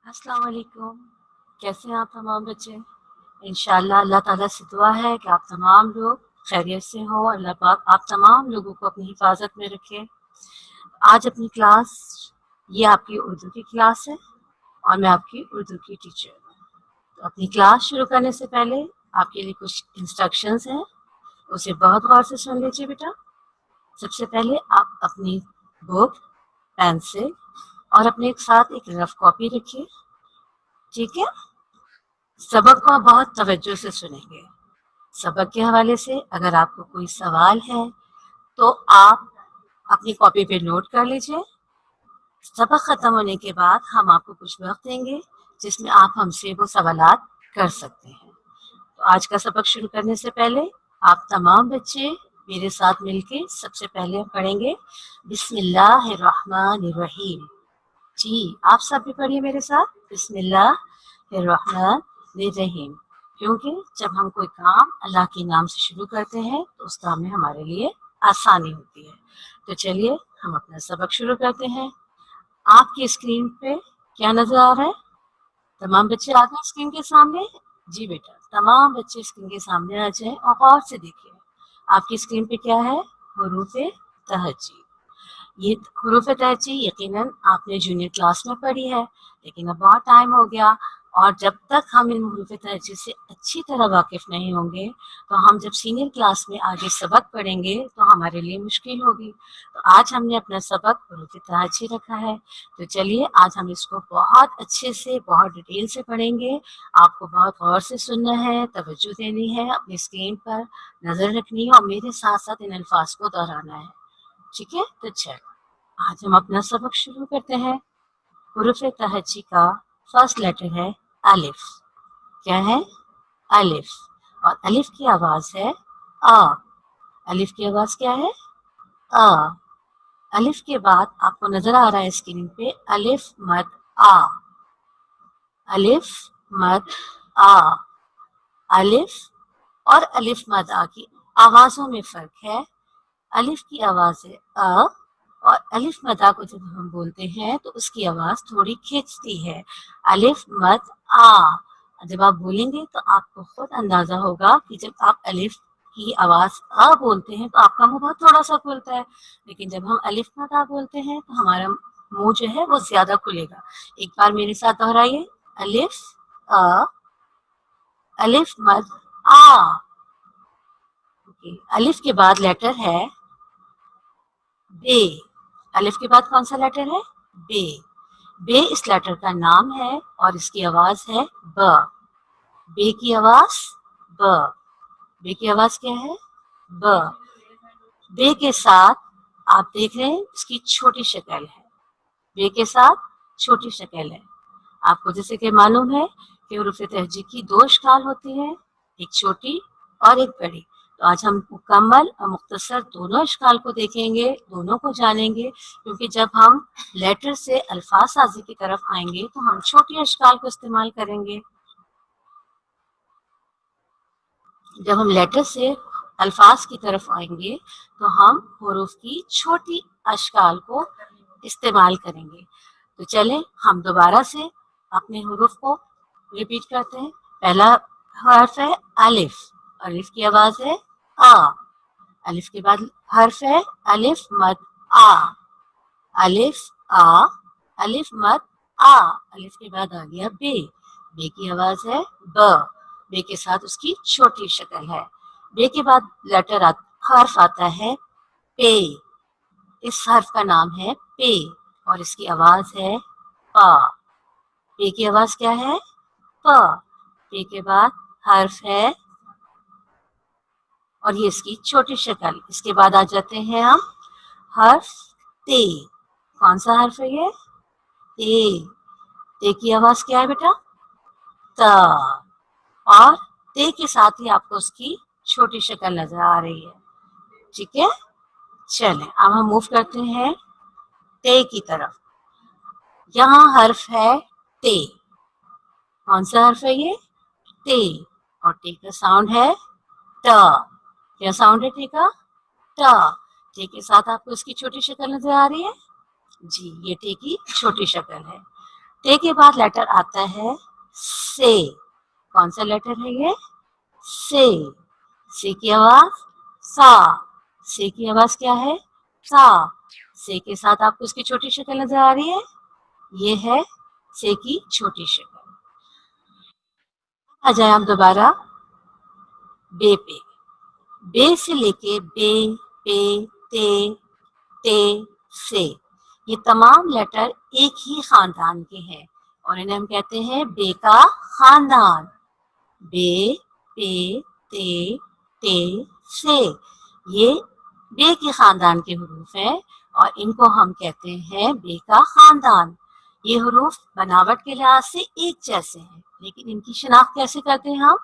अस्सलाम वालेकुम। कैसे हैं आप तमाम बच्चे? इंशाअल्लाह अल्लाह ताला से दुआ है कि आप तमाम लोग खैरियत से हो। अल्लाह पाक आप तमाम लोगों को अपनी हिफाजत में रखे। आज अपनी क्लास, ये आपकी उर्दू की क्लास है और मैं आपकी उर्दू की टीचर हूँ। तो अपनी क्लास शुरू करने से पहले आपके लिए कुछ इंस्ट्रक्शंस हैं, उसे बहुत गौर से सुन लीजिए बेटा। सबसे पहले आप अपनी बुक, पेंसिल और अपने साथ एक रफ कॉपी रखिए, ठीक है? सबक को आप बहुत तवज्जो से सुनेंगे। सबक के हवाले से अगर आपको कोई सवाल है तो आप अपनी कॉपी पे नोट कर लीजिए। सबक खत्म होने के बाद हम आपको कुछ वक्त देंगे जिसमें आप हमसे वो सवालात कर सकते हैं। तो आज का सबक शुरू करने से पहले आप तमाम बच्चे मेरे साथ मिलके सबसे पहले हम पढ़ेंगे बिस्मिल्लाहिर्रहमानिर्रहीम। जी, आप सब भी पढ़िए मेरे साथ, बिस्मिल्लाहिर्रहमानिर्रहीम। क्योंकि जब हम कोई काम अल्लाह के नाम से शुरू करते हैं तो उस काम में हमारे लिए आसानी होती है। तो चलिए हम अपना सबक शुरू करते हैं। आपकी स्क्रीन पे क्या नजर आ रहा है? तमाम बच्चे आ गए स्क्रीन के सामने? जी बेटा, तमाम बच्चे स्क्रीन के सामने आ जाएं और गौर से देखिए। आपकी स्क्रीन पे क्या है? हुरूफ़े तहज्जी। ये हुरूफ़ तहज्जी यकीनन आपने जूनियर क्लास में पढ़ी है, लेकिन अब बहुत टाइम हो गया और जब तक हम इन हुरूफ़ तहज्जी से अच्छी तरह वाकिफ़ नहीं होंगे, तो हम जब सीनियर क्लास में आगे सबक पढ़ेंगे तो हमारे लिए मुश्किल होगी। तो आज हमने अपना सबक हुरूफ़ तहज्जी रखा है। तो चलिए आज हम इसको बहुत अच्छे से, बहुत डिटेल से पढ़ेंगे। आपको बहुत गौर से सुनना है, तवज्जो देनी है, अपनी स्क्रीन पर नज़र रखनी है और मेरे साथ-साथ इन अल्फाज को दोहराना है। ठीक है? तो चलो आज हम अपना सबक शुरू करते हैं। हुरूफ़ तहज्जी का फर्स्ट लेटर है अलिफ। क्या है? अलिफ। और अलिफ की आवाज है अ। अलिफ की आवाज क्या है? अ। अलिफ के बाद आपको नजर आ रहा है स्क्रीन पे अलिफ मद आ। अलिफ मद आ। अलिफ और अलिफ मद आ की आवाजों में फर्क है। अलिफ की आवाज है अ और अलिफ मदा को जब हम बोलते हैं तो उसकी आवाज थोड़ी खिंचती है। अलिफ मद आ। जब आप बोलेंगे तो आपको खुद अंदाजा होगा कि जब आप अलिफ की आवाज अ बोलते हैं तो आपका मुंह बहुत थोड़ा सा खुलता है, लेकिन जब हम अलिफ मद आ बोलते हैं तो हमारा मुंह जो है वो ज्यादा खुलेगा। एक बार मेरे साथ दोहराइए, अलिफ अ, अलिफ मद आ। अलिफ के बाद लेटर है बे। अलिफ के बाद कौन सा लेटर है? बे। बे इस लेटर का नाम है और इसकी आवाज है ब। बे की आवाज ब। बे की आवाज क्या है? ब। बे के साथ आप देख रहे हैं इसकी छोटी शक्ल है। बे के साथ छोटी शक्ल है। आपको जैसे कि मालूम है कि हुरूफ तहज्जी की दो शक्ल होती है, एक छोटी और एक बड़ी। तो आज हम मुकम्मल और मुख्तसर दोनों अशकाल को देखेंगे, दोनों को जानेंगे, क्योंकि जब हम लेटर से अल्फाज साजी की तरफ आएंगे तो हम छोटी अशकाल को इस्तेमाल करेंगे। जब हम लेटर से अल्फाज की तरफ आएंगे तो हम हुरूफ की छोटी अशकाल को इस्तेमाल करेंगे। तो चलें हम दोबारा से अपने हुरूफ को रिपीट करते हैं। पहला हर्फ है अलिफ। अलिफ की आवाज है आ। अलिफ के बाद हर्फ है अलिफ मद आ। अलिफ आ। अलिफ मद आ। अलिफ के बाद आ गया बे। बे की आवाज है ब। बे के साथ उसकी छोटी शक्ल है। बे के बाद हर्फ आता है पे। इस हर्फ का नाम है पे और इसकी आवाज है पा। पे की आवाज क्या है? प। पे के बाद हर्फ है और ये इसकी छोटी शक्ल। इसके बाद आ जाते हैं हम हर्फ ते। कौन सा हर्फ है ये? ते। ते की आवाज क्या है बेटा? त। और ते के साथ ही आपको उसकी छोटी शक्ल नजर आ रही है। ठीक है, चलें अब हम मूव करते हैं ते की तरफ। यहाँ हर्फ है ते। कौन सा हर्फ है ये? ते। और टे का साउंड है ट। क्या साउंड है टे का? ट। टे के साथ आपको इसकी छोटी शक्ल नजर आ रही है? जी, ये टे की छोटी शक्ल है। टे के बाद लेटर आता है से। कौन सा लेटर है ये? से की आवाज सा। से की आवाज क्या है? सा। से के साथ आपको उसकी छोटी शक्ल नजर आ रही है, ये है से की छोटी शक्ल। आ जाए हम दोबारा बे पे। बे से लेके बे, पे, ते, से, ये तमाम लेटर एक ही खानदान के हैं और इन्हें हम कहते हैं बे का खानदान। बे, पे, ते, से, ये बे के खानदान के हुरूफ हैं और इनको हम कहते हैं बे का खानदान। ये हुरूफ बनावट के लिहाज से एक जैसे हैं, लेकिन इनकी शनाख्त कैसे करते हैं हम?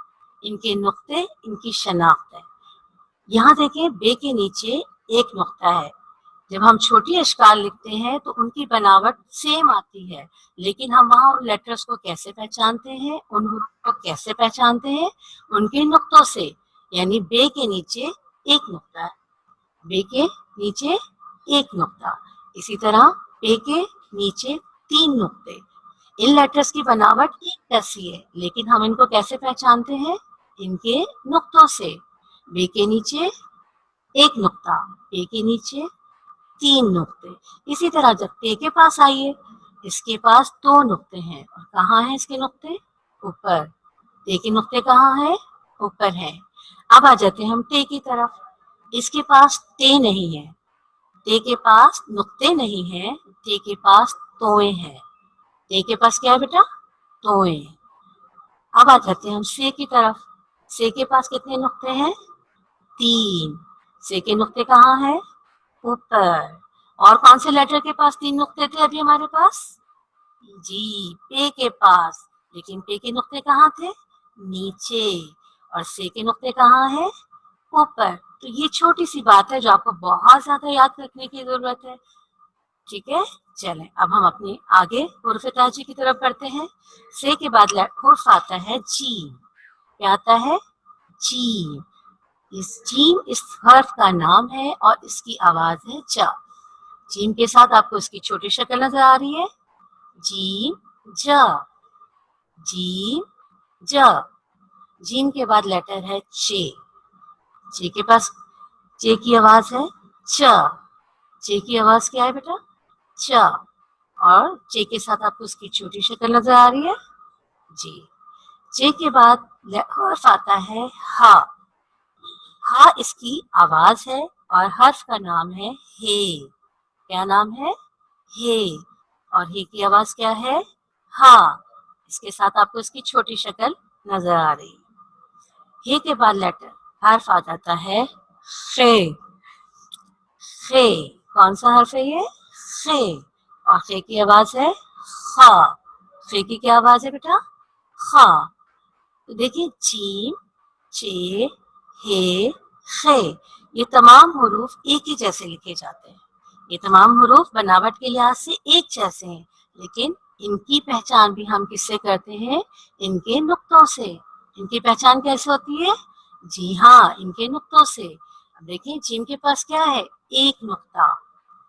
इनके नुक्ते इनकी शनाख्त है। यहाँ देखें, बे के नीचे एक नुक्ता है। जब हम छोटी अशकाल लिखते हैं तो उनकी बनावट सेम आती है, लेकिन हम वहाँ उन लेटर्स को कैसे पहचानते हैं, उन को कैसे पहचानते हैं? उनके नुक्तों से। यानी बे के नीचे एक नुक्ता है, बे के नीचे एक नुक्ता, इसी तरह पे के नीचे 3 नुक्ते। इन लेटर्स की बनावट एक जैसी है, लेकिन हम इनको कैसे पहचानते हैं? इनके नुक्तों से। बे के नीचे एक नुक्ता, पे के नीचे 3 नुक्ते। इसी तरह जब पे के पास आइए, इसके पास 2 नुक्ते हैं और कहाँ हैं इसके नुक्ते? ऊपर। पे के नुक्ते कहाँ हैं? ऊपर हैं। अब आ जाते हैं हम टे की तरफ। इसके पास टे नहीं है, टे के पास नुक्ते नहीं है, टे के पास तोए हैं। टे के पास क्या है बेटा? तोए। अब आ जाते हैं हम से की तरफ। से के पास कितने नुक्ते हैं? 3। से के नुक्ते कहाँ हैं? ऊपर। और कौन से लेटर के पास 3 नुक्ते थे अभी हमारे पास? जी, पे के पास। लेकिन पे के नुक्ते कहाँ थे? नीचे। और से के नुक्ते कहाँ हैं? ऊपर। तो ये छोटी सी बात है जो आपको बहुत ज्यादा याद रखने की जरूरत है। ठीक है, चलें अब हम अपने आगे हुर्फ ताजी की तरफ बढ़ते हैं। से के बाद हुर्फ आता है जीम। क्या आता है? जीम। इस हर्फ का नाम है और इसकी आवाज है ज। जीम के साथ आपको इसकी छोटी शक्ल नजर आ रही है, जीम ज, जीम ज। जीम के बाद लेटर है चे। चे के पास चे की आवाज है च। चे की आवाज क्या है बेटा? च। और चे के साथ आपको उसकी छोटी शक्ल नजर आ रही है, जी। चे के बाद हर्फ आता है हा। हा इसकी आवाज है और हर्फ का नाम है हे। क्या नाम है? हे। और हे की आवाज क्या है? हा। इसके साथ आपको इसकी छोटी शक्ल नजर आ रही है। हे के बाद लेटर हर्फ आ जाता है खे। खे। कौन सा हर्फ है ये? खे। और खे की आवाज है खा। खे की क्या आवाज है बेटा? खा। तो देखिए, जीम, चे, हे, खे, ये तमाम हुरूफ एक ही जैसे लिखे जाते हैं। ये तमाम हुरूफ बनावट के लिहाज से एक जैसे हैं, लेकिन इनकी पहचान भी हम किससे करते हैं? इनके नुक्तों से। इनकी पहचान कैसे होती है? जी हाँ, इनके नुक्तों से। अब देखिए, जिम के पास क्या है? एक नुक्ता।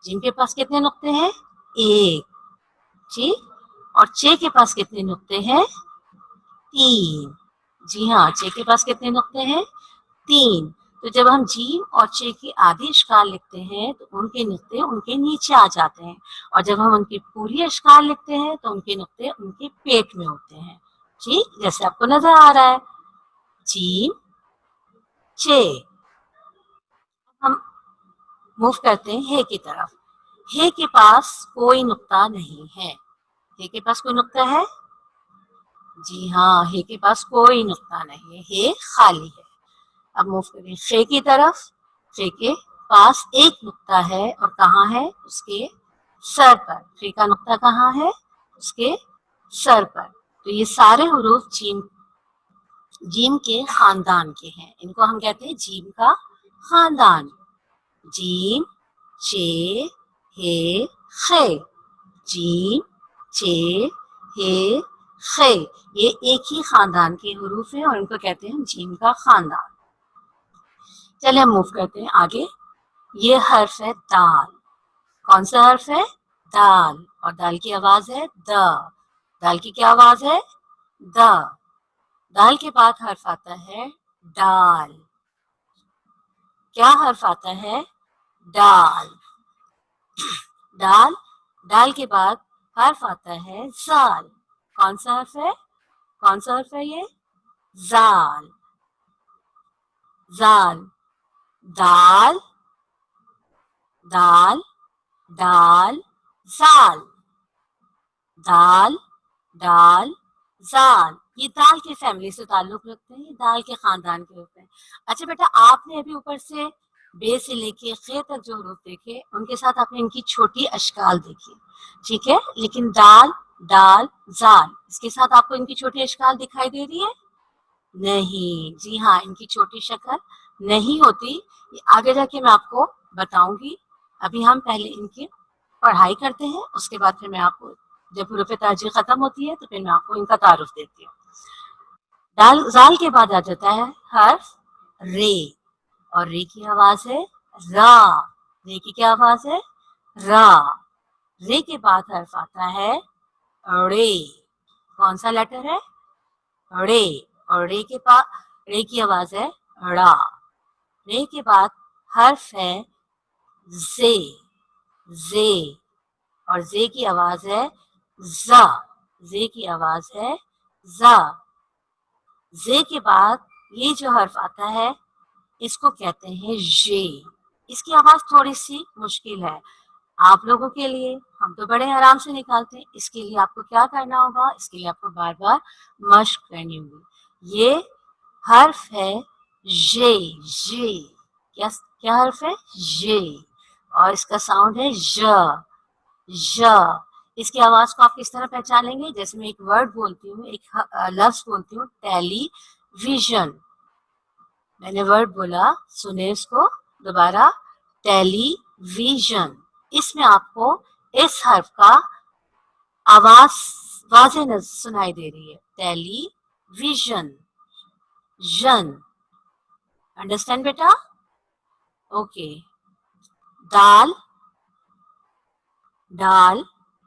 जिम के पास कितने नुक्ते हैं? एक। ठीक। और चे के पास कितने नुक्ते हैं? 3। जी हाँ, चे के पास कितने नुक्ते हैं? 3। तो जब हम जीम और चे की आधी अशकाल लिखते हैं तो उनके नुक्ते उनके नीचे आ जाते हैं, और जब हम उनकी पूरी अशकाल लिखते हैं तो उनके नुक्ते उनके पेट में होते हैं। ठीक, जैसे आपको नजर आ रहा है, जीम, चे। हम मूव करते हैं हे की तरफ। हे के पास कोई नुक्ता नहीं है। हे के पास कोई नुक्ता है? जी हाँ, हे के पास कोई नुक्ता नहीं है, हे खाली है। अब मूव करें खे की तरफ। खे के पास एक नुक्ता है और कहाँ है? उसके सर पर। खे का नुक्ता कहाँ है? उसके सर पर। तो ये सारे हुरूफ जीम जीम के खानदान के हैं। इनको हम कहते हैं जीम का खानदान। जीम, चे, हे, खे। जीम, चे, हे, खे, ये एक ही खानदान के हुरूफ हैं और इनको कहते हैं जीम का खानदान। चलिए हम मूव करते हैं आगे। ये हर्फ है दाल। कौन सा हर्फ है? दाल। और दाल की आवाज है द। दाल की क्या आवाज है? द। दाल के बाद हर्फ आता है डाल। क्या हर्फ आता है? डाल। डाल। डाल के बाद हर्फ आता है जाल। कौन सा हर्फ है? कौन सा हर्फ है ये? जाल। जाल। दाल, दाल, दाल, जाल। दाल, दाल, जाल। ये दाल के फैमिली से ताल्लुक रखते हैं, ये दाल के खानदान के होते हैं। अच्छा बेटा, आपने अभी ऊपर से बे से लेके खे तक जो हरूफ देखे, उनके साथ आपने इनकी छोटी अशकाल देखी, ठीक है। लेकिन दाल, दाल, जाल, इसके साथ आपको इनकी छोटी अशकाल दिखाई दे रही है? नहीं। जी हाँ, इनकी छोटी शक्ल नहीं होती। ये आगे जाके मैं आपको बताऊंगी। अभी हम पहले इनकी पढ़ाई करते हैं, उसके बाद फिर मैं आपको, जब हुरूफ ताजी खत्म होती है तो फिर मैं आपको इनका तारुफ देती हूँ। दाल जाल के बाद आ जाता है हर्फ रे, और रे की आवाज है रा। रे की क्या आवाज है? रा। रे के बाद हर्फ आता है रे। कौन सा लेटर है? रे। और रे के पास रे की आवाज है रा। रे के बाद हर्फ है जे। जे। और जे की आवाज है जा। जे की आवाज है जा। जे के बाद ये जो हर्फ आता है, इसको कहते हैं जे। इसकी आवाज थोड़ी सी मुश्किल है आप लोगों के लिए, हम तो बड़े आराम से निकालते हैं। इसके लिए आपको क्या करना होगा? इसके लिए आपको बार बार मश्क करनी होगी। ये हर्फ है जे। जे। क्या क्या हर्फ है? जे। और इसका साउंड है ज। ज। इसकी आवाज को आप किस तरह पहचानेंगे? जैसे मैं एक वर्ड बोलती हूँ, एक लफ्ज बोलती हूँ, टेलीविजन। मैंने वर्ड बोला, सुने इसको दोबारा, टेलीविजन। इसमें आपको इस हर्फ का आवाज वाज़ेह सुनाई दे रही है, टेलीविजन। जन। अंडरस्टैंड बेटा? ओके। दाल, दाल,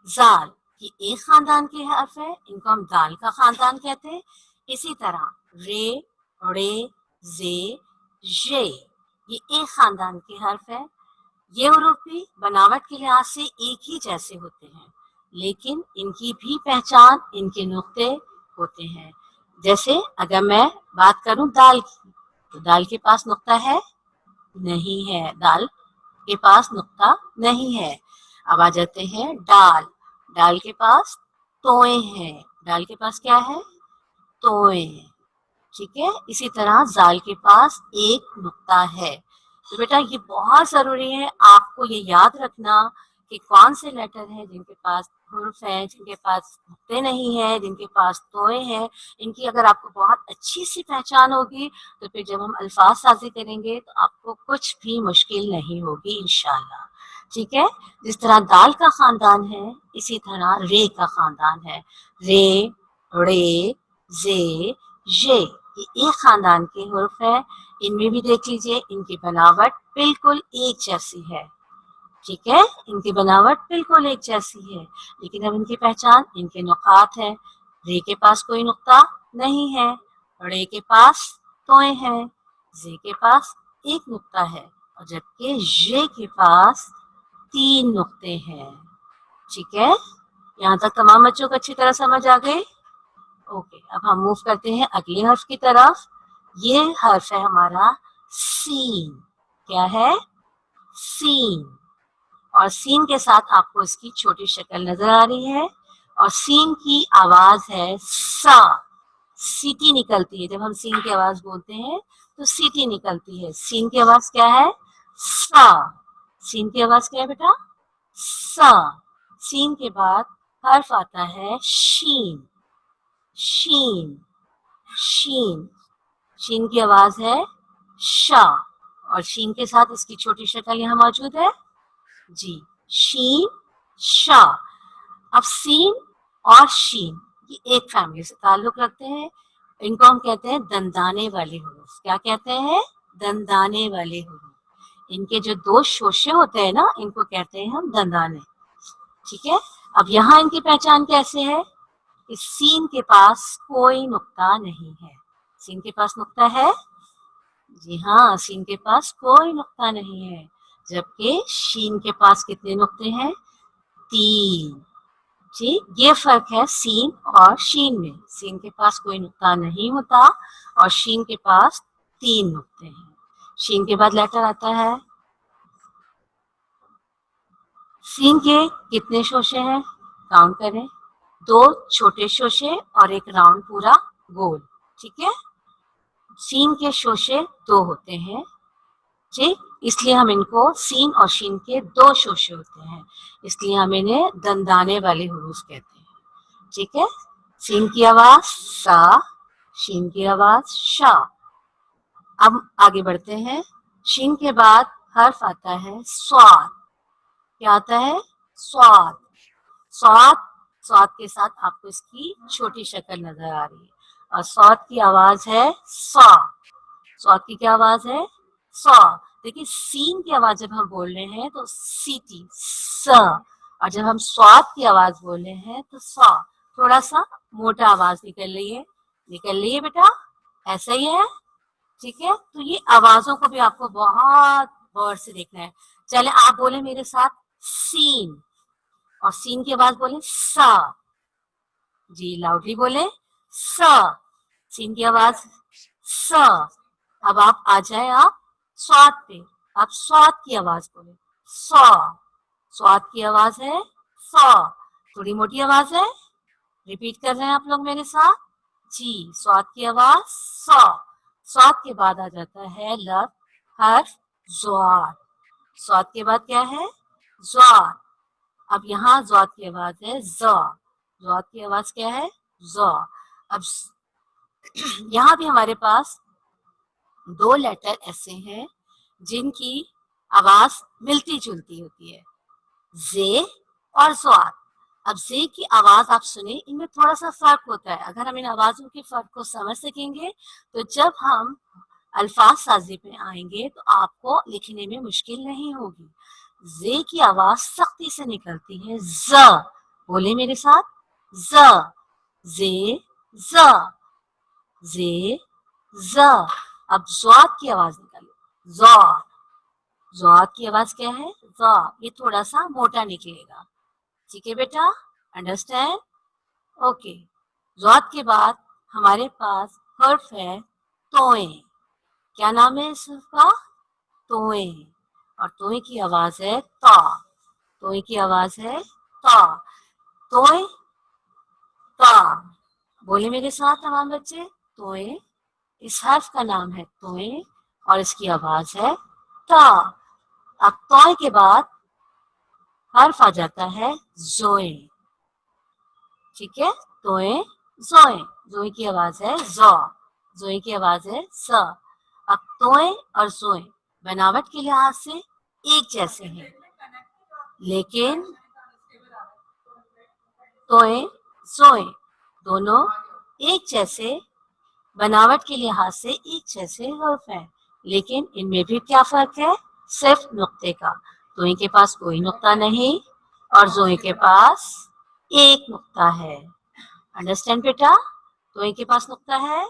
जाल, ये एक खानदान के हर्फ है, इनको हम दाल का खानदान कहते हैं। इसी तरह रे, रे, जे, जे, ये एक खानदान के हर्फ है। ये हुरूफ भी बनावट के लिहाज से एक ही जैसे होते हैं, लेकिन इनकी भी पहचान इनके नुक्ते होते हैं। जैसे अगर मैं बात करूं दाल की, तो दाल के पास नुक्ता है? नहीं है, दाल के पास नुक्ता नहीं है। अब आ जाते हैं डाल। डाल के पास तोए हैं। डाल के पास क्या है? तोए हैं, ठीक है। इसी तरह जाल के पास एक नुक्ता है। तो बेटा ये बहुत जरूरी है आपको ये याद रखना कि कौन से लेटर हैं जिनके पास हुर्फ है, जिनके पास नुक्ते नहीं है, जिनके पास तोए हैं। इनकी अगर आपको बहुत अच्छी सी पहचान होगी तो फिर जब हम अल्फाज साजी करेंगे तो आपको कुछ भी मुश्किल नहीं होगी इंशाल्लाह, ठीक है। जिस तरह दाल का खानदान है, इसी तरह रे का खानदान है। रे, रे, जे, ये एक खानदान के हुर्फ है। इनमें भी देख लीजिए, इनकी बनावट बिल्कुल एक जैसी है, ठीक है। इनकी बनावट बिल्कुल एक जैसी है, लेकिन अब इनकी पहचान इनके नुकात है। रे के पास कोई नुक्ता नहीं है, रे के पास तोए हैं, जे के पास एक नुक्ता है, और जबकि ये के पास 3 नुक्ते हैं, ठीक है। यहाँ तक तमाम बच्चों को अच्छी तरह समझ आ गई? ओके, अब हम मूव करते हैं अगले हर्फ की तरफ। ये हर्फ है हमारा सीन। क्या है? सीन। और सीन के साथ आपको इसकी छोटी शक्ल नजर आ रही है, और सीन की आवाज है सा। सीटी निकलती है, जब हम सीन की आवाज बोलते हैं तो सीटी निकलती है। सीन की आवाज क्या है? सा। सीन की आवाज क्या है बेटा? सा। सीन के बाद हर्फ आता है शीन। शीन। शीन। शीन की आवाज है शा, और शीन के साथ इसकी छोटी शक्ल यहाँ मौजूद है जी, शीन, शा। अब सीन और शीन ये एक फैमिली से ताल्लुक रखते हैं। इनको हम कहते हैं दंदाने वाले हुरूफ। क्या कहते हैं? दंदाने वाले हुरूफ। इनके जो 2 शोशे होते हैं ना, इनको कहते हैं हम दंदाने, ठीक है। अब यहाँ इनकी पहचान कैसे है? कि सीन के पास कोई नुक्ता नहीं है। सीन के पास नुक्ता है? जी हाँ, सीन के पास कोई नुक्ता नहीं है, जबकि शीन के पास कितने नुक्ते हैं? 3। जी, ये फर्क है सीन और शीन में। सीन के पास कोई नुक्ता नहीं होता और शीन के पास 3 नुक्ते हैं। शीन के बाद लेटर आता है। सीन के कितने शोशे हैं? काउंट करें। 2 छोटे शोशे और एक राउंड पूरा गोल। ठीक है, सीन के शोशे 2 होते हैं। ठीक, इसलिए हम इनको सीन और शीन के 2 शोशे होते हैं, इसलिए हम इन्हें दंदाने वाले हुरूफ कहते हैं। ठीक है, सीन की आवाज सा, शीन की आवाज शा। अब आगे बढ़ते हैं। शीन के बाद हर्फ आता है स्वाद। क्या आता है? स्वाद। स्वाद, स्वाद के साथ आपको इसकी छोटी शक्ल नजर आ रही है और स्वाद की आवाज है सा। स्वाद की क्या आवाज है? सा। देखिए, सीन की आवाज जब हम बोल रहे हैं तो सीटी स, और जब हम स्वाद की आवाज बोल रहे हैं तो सा। थोड़ा सा मोटा आवाज निकल रही है बेटा, ऐसा ही है। ठीक है, तो ये आवाजों को भी आपको बहुत गौर से देखना है। चले आप बोले मेरे साथ सीन, और सीन की आवाज बोले सा। जी, लाउडली बोले सा। सीन की आवाज सा। अब आप आ जाए आप स्वाद पे। आप स्वाद की आवाज बोले सा। स्वाद की आवाज है सा, थोड़ी मोटी आवाज है। रिपीट कर रहे हैं आप लोग मेरे साथ। जी, स्वाद की आवाज सा। स्वाद के बाद आ जाता है लफ हर्फ ज़्वाद। स्वाद के बाद क्या है? ज़्वाद। अब यहाँ ज़्वाद की आवाज है ज़ा। ज़्वाद की आवाज क्या है? ज़ा। अब यहाँ भी हमारे पास 2 लेटर ऐसे हैं जिनकी आवाज मिलती जुलती होती है, जे और ज़्वाद। अब जे की आवाज आप सुने, इनमें थोड़ा सा फर्क होता है। अगर हम इन आवाजों के फर्क को समझ सकेंगे तो जब हम अल्फाज साजी पे आएंगे तो आपको लिखने में मुश्किल नहीं होगी। जे की आवाज सख्ती से निकलती है ज। बोले मेरे साथ ज। जे ज, जे ज। अब ज़्वाद की आवाज निकालो ज़ा। ज़्वाद की आवाज क्या है? ज़ा। ये थोड़ा सा मोटा निकलेगा। ठीक है बेटा, अंडरस्टैंड? ओके। ज़्वाद के बाद हमारे पास हर्फ है तोए। क्या नाम है इस हर्फ का? तोए। और तोए की आवाज है ता। तोए की आवाज है ता। तोए ता। बोले मेरे साथ तमाम बच्चे, तोए। इस हर्फ का नाम है तोए और इसकी आवाज है ता। अब तोए के बाद हर्फ आ जाता है जोए। ठीक है, तोए जोए। जोए की आवाज है जो। जोए की आवाज है स। अब तोए और जोए बनावट के लिहाज से एक जैसे हैं, लेकिन तोए जोए दोनों एक जैसे बनावट के लिहाज से एक जैसे हर्फ है, लेकिन इनमें भी क्या फर्क है? सिर्फ नुक्ते का। तोए के पास कोई नुक्ता नहीं और जोए के पास एक नुक्ता है। अंडरस्टैंड बेटा? तोए के पास नुक्ता है।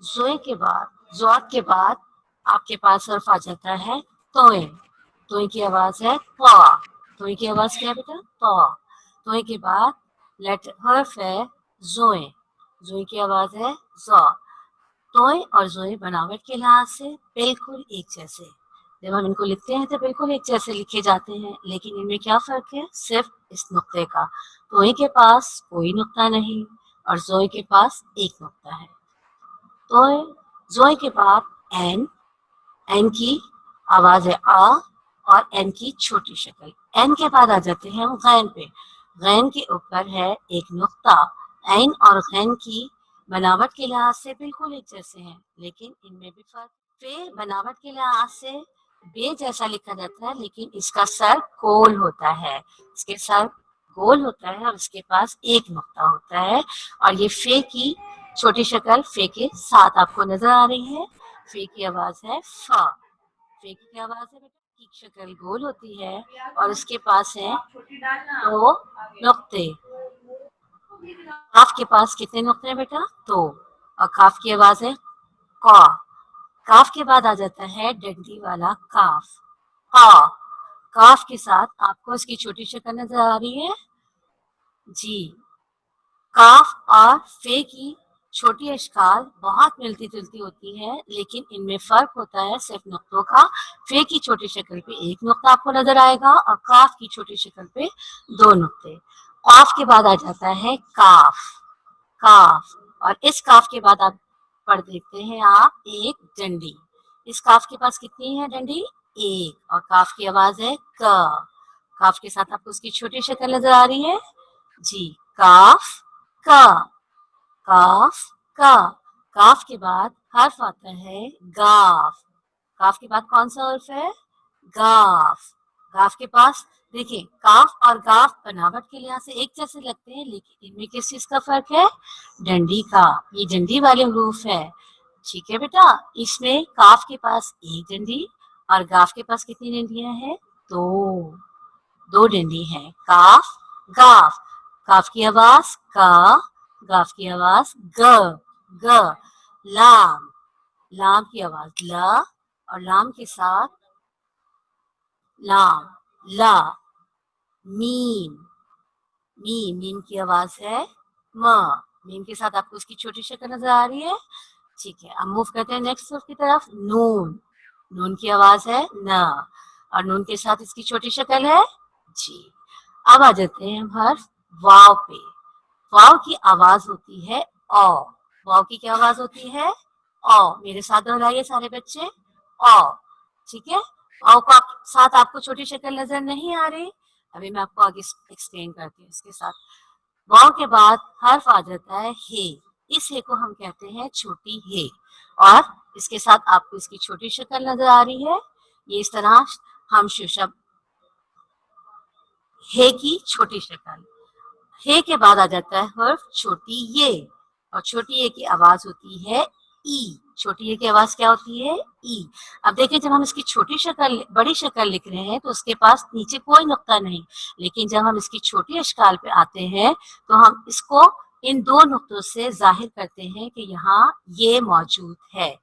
जोए के बाद, ज़्वाद के बाद आपके पास हर्फ आ जाता है तोए। तोए की आवाज है ता। तोए की आवाज क्या है बेटा? ता। तोए के बाद लेटर हर्फ है जोए। जोए की आवाज है जा। तोए और जोए बनावट के लिहाज से बिल्कुल एक जैसे। जब हम इनको लिखते हैं तो बिल्कुल एक जैसे लिखे जाते हैं, लेकिन इनमें क्या फर्क है? सिर्फ इस नुक्ते का। तोए के पास कोई नुक्ता नहीं और जोए के पास एक नुक्ता है। तोए जोए के बाद एन। एन की आवाज है आ और एन की छोटी शक्ल। एन के बाद आ जाते हैं हम गैन पे। गैन के ऊपर है एक नुक्ता। ऐन और गैन की बनावट के लिहाज से बिल्कुल एक जैसे हैं, लेकिन इनमें भी फर्क। फे बनावट के लिहाज से बे जैसा लिखा जाता है, लेकिन इसका सर गोल होता है। इसके सर गोल होता है और इसके पास एक नुक्ता होता है। और ये फे की छोटी शक्ल फे के साथ आपको नजर आ रही है। फे की आवाज है फा। फे की क्या आवाज है बेटा? की शक्ल गोल होती है और उसके पास है दो नुक्ते। काफ के पास कितने नुक्ते हैं बेटा? दो। और काफ की आवाज है का। काफ के बाद आ जाता है डंडी वाला काफ, का। काफ के साथ आपको इसकी छोटी शक्ल नजर आ रही है जी। काफ और फे की छोटी अशकाल बहुत मिलती जुलती होती है, लेकिन इनमें फर्क होता है सिर्फ नुक्तों का। फे की छोटी शक्ल पे एक नुक्ता आपको नजर आएगा और काफ की छोटी शक्ल पे दो नुक्ते। काफ के बाद आ जाता है काफ, काफ। और इस काफ के बाद आप पढ़ देखते हैं आप एक डंडी। इस काफ के पास कितनी है डंडी? एक। और काफ की आवाज है क। काफ के साथ आपको उसकी छोटी शक्ल नजर आ रही है जी। काफ का, काफ का। काफ के बाद हर्फ आता है गाफ। काफ के बाद कौन सा हर्फ है? गाफ। गाफ के पास देखिए, काफ और गाफ बनावट के लिहाज से एक जैसे लगते हैं, लेकिन इनमें किस चीज का फर्क है? डंडी का। ये डंडी वाले हरूफ है, ठीक है बेटा। इसमें काफ के पास एक डंडी और गाफ के पास कितनी डंडियां हैं? दो। दो डंडी है। काफ गाफ। काफ की आवाज का, गाफ की आवाज ग, ग। लाम, लाम की आवाज ल और लाम के साथ लाम, ला। मीम, मीम, मीम की आवाज है म। मीम के साथ आपको उसकी छोटी शक्ल नजर आ रही है, ठीक है। अब मूव करते हैं नेक्स्ट हर्फ की तरफ। नून, नून की आवाज है न और नून के साथ इसकी छोटी शक्ल है जी। अब आ जाते हैं हम हर्फ वाव पे। वाव की आवाज होती है औ। वाव की क्या आवाज होती है? औ। मेरे साथ दोहराइए सारे बच्चे, औ, ठीक है। औ का साथ आपको छोटी शक्ल नजर नहीं आ रही? अभी मैं आपको आगे एक्सप्लेन करती हूँ इसके साथ। वाव के बाद हर्फ आ जाता है हे। इस हे को हम कहते हैं छोटी हे और इसके साथ आपको इसकी छोटी शक्ल नजर आ रही है। ये इस तरह हम शब्द हे की छोटी शक्ल। हे के बाद आ जाता है हर्फ छोटी ये और छोटी ये की आवाज होती है ई। छोटी ये की आवाज क्या होती है? ई। अब देखिए, जब हम इसकी छोटी शक्ल बड़ी शक्ल लिख रहे हैं तो उसके पास नीचे कोई नुक्ता नहीं, लेकिन जब हम इसकी छोटी अशकाल पे आते हैं तो हम इसको इन दो नुक्तों से जाहिर करते हैं कि यहाँ ये मौजूद है।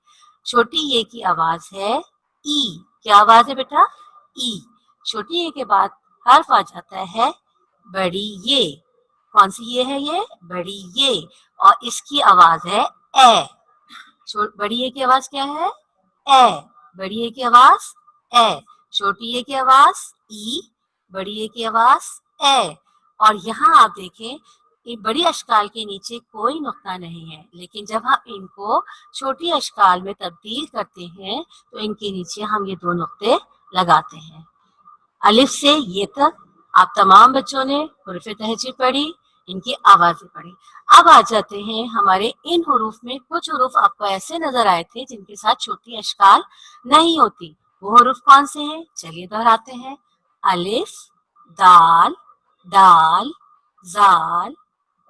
छोटी ये की आवाज है ई। क्या आवाज है बेटा? ई। छोटी ये के बाद हर्फ आ जाता है बड़ी ये। कौन सी ये है? ये बड़ी ये और इसकी आवाज है ए। बड़ी ये की आवाज क्या है? ए। बड़ी ये की आवाज ए। छोटी ये की आवाज ई, बड़ी ये की आवाज ए। और यहाँ आप देखें, ये बड़ी अशकाल के नीचे कोई नुक्ता नहीं है, लेकिन जब हम इनको छोटी अशकाल में तब्दील करते हैं तो इनके नीचे हम ये दो नुक्ते लगाते हैं। अलिफ से ये तक आप तमाम बच्चों ने हुरूफ तहजीब पढ़ी, इनकी आवाजें पढ़ी। अब आ जाते हैं हमारे इन हुरूफ में। कुछ हुरूफ आपको ऐसे नजर आए थे जिनके साथ छोटी अशकाल नहीं होती। वो हुरूफ कौन से हैं? चलिए दोहराते हैं। अलिफ, दाल, दाल, जाल,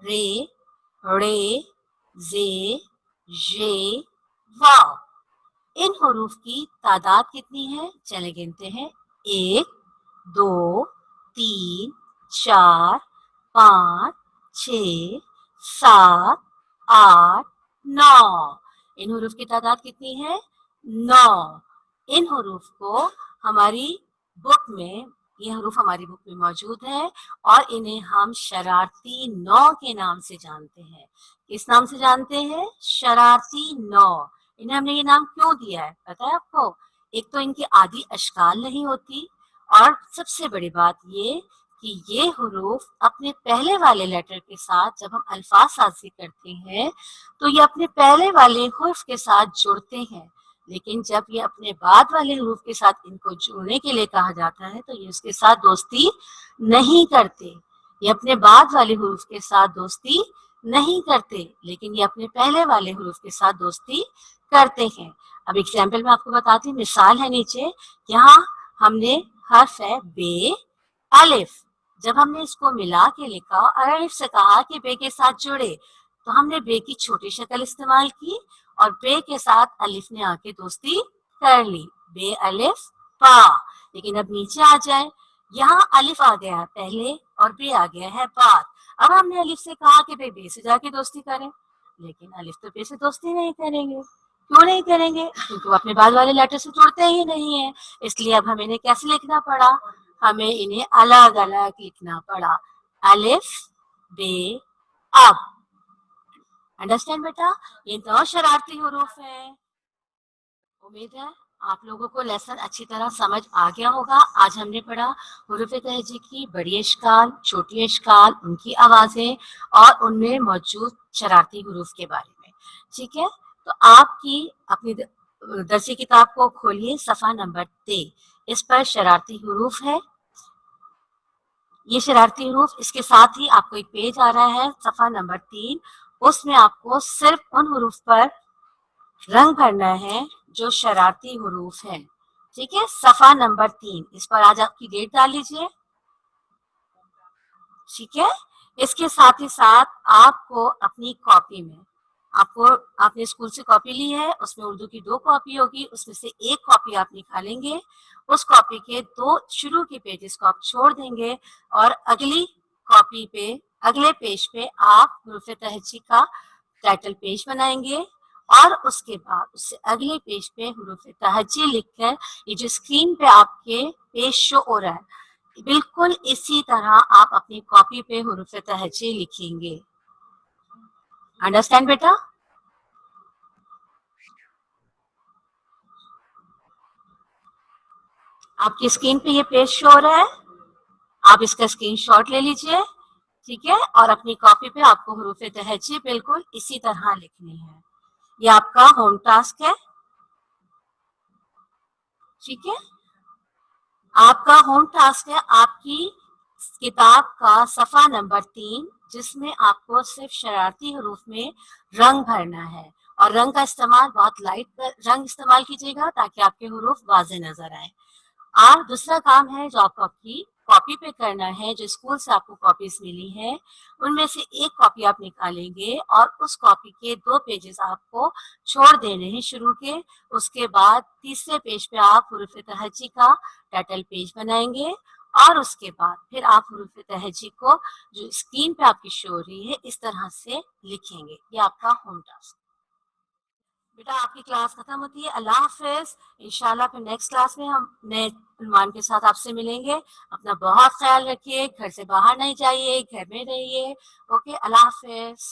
रे, रे, जे, जे, वाव। इन हुरूफ की तादाद कितनी है? चले गिनते हैं। 1, 2, 3, 4, 5, 6, 7, 8, 9। इन हुरूफ की तादाद कितनी है? 9। इन हुरूफ को हमारी बुक में, ये हरूफ हमारी बुक में मौजूद है और इन्हें हम शरारती 9 के नाम से जानते हैं। किस नाम से जानते हैं? शरारती 9। इन्हें हमने ये नाम क्यों दिया है पता है आपको? एक तो इनकी आदि अशकाल नहीं होती और सबसे बड़ी बात ये कि ये हुरूफ अपने पहले वाले लेटर के साथ जब हम अल्फाज साजी करते हैं तो ये अपने पहले वाले हुर्फ के साथ जुड़ते हैं, लेकिन जब ये अपने बाद वाले हुरूफ के साथ इनको जुड़ने के लिए कहा जाता है तो ये उसके साथ दोस्ती नहीं करते। ये अपने बाद वाले हुरूफ के साथ दोस्ती नहीं करते, लेकिन ये अपने पहले वाले हुरूफ के साथ दोस्ती करते हैं। अब एग्जाम्पल में आपको बताती हूँ, मिसाल है नीचे। यहाँ हमने हर्फ है बे, अलिफ। जब हमने इसको मिला के लिखा और अलिफ से कहा कि बे के साथ जुड़े तो हमने बे की छोटी शक्ल इस्तेमाल की और बे के साथ अलिफ ने आके दोस्ती कर ली। बे अलिफ पा। लेकिन अब नीचे आ जाए, यहाँ अलिफ आ गया है पहले और बे आ गया है बाद। अब हमने अलिफ से कहा कि भाई बे से जाके दोस्ती करें, लेकिन अलिफ तो बे से दोस्ती नहीं करेंगे। क्यों नहीं करेंगे? क्योंकि वो अपने बाद वाले लेटर से जुड़ते ही नहीं है। इसलिए अब हमें इन्हें कैसे लिखना पड़ा? हमें इन्हें अलग अलग लिखना पड़ा, अलिफ बे अब। अंडरस्टैंड बेटा? ये 9 शरारती हुरूफ है। उम्मीद है आप लोगों को लेसन अच्छी तरह समझ आ गया होगा। आज हमने पढ़ा हुरूफ तहजी की बड़ी अशकाल, छोटी अशकाल, उनकी आवाजें और उनमें मौजूद शरारती हुरूफ के बारे में। ठीक है, तो आपकी अपनी दरसी किताब को खोलिए, सफा नंबर 3, इस पर शरारती हुरूफ है। ये शरारती हुरूफ, इसके साथ ही आपको एक पेज आ रहा है सफा नंबर 3, उसमें आपको सिर्फ उन हुरूफ पर रंग भरना है जो शरारती हुरूफ है। ठीक है, सफा नंबर 3, इस पर आज आपकी डेट डाल लीजिए। ठीक है, इसके साथ ही साथ आपको अपनी कॉपी में, आपने स्कूल से कॉपी ली है, उसमें उर्दू की 2 कॉपी होगी, उसमें से एक कॉपी आप निकालेंगे, उस कॉपी के 2 शुरू के पेजेस को आप छोड़ देंगे और अगली कॉपी पे, अगले पेज पे आप हुरूफ तहजी का टाइटल पेज बनाएंगे और उसके बाद उससे अगले पेज पे हुरूफ तहजी लिखकर, ये जो स्क्रीन पे आपके पेज शो हो रहा है, बिल्कुल इसी तरह आप अपनी कॉपी पे हुरूफ तहजी लिखेंगे। अंडरस्टैंड बेटा? आपकी स्क्रीन पे ये पेज शो हो रहा है, आप इसका स्क्रीनशॉट ले लीजिए। ठीक है, और अपनी कॉपी पे आपको हुरूफ तहजी बिल्कुल इसी तरह लिखनी है। ये आपका होम टास्क है। ठीक है, आपका होम टास्क है आपकी किताब का सफा नंबर 3, जिसमें आपको सिर्फ शरारती हरूफ में रंग भरना है, और रंग का इस्तेमाल बहुत लाइट रंग इस्तेमाल कीजिएगा ताकि आपके हरूफ वाजे नजर आए। और दूसरा काम है जो आपको आपकी कॉपी पे करना है, जो स्कूल से आपको कॉपीज मिली है, उनमें से एक कॉपी आप निकालेंगे और उस कॉपी के 2 पेजेस आपको छोड़ देने हैं शुरू के। उसके बाद तीसरे पेज पे आप हुरूफ तहजी का टाइटल पेज बनाएंगे और उसके बाद फिर आप हुरूफ तहजी को जो स्क्रीन पे आपकी शो हो रही है इस तरह से लिखेंगे। ये आपका होम टास्क। बेटा आपकी क्लास खत्म होती है, अल्लाह हाफिज। इंशाल्लाह फिर नेक्स्ट क्लास में हम नए उन्वान के साथ आपसे मिलेंगे। अपना बहुत ख्याल रखिए, घर से बाहर नहीं जाइए, घर में रहिए। ओके, अल्लाह हाफिज।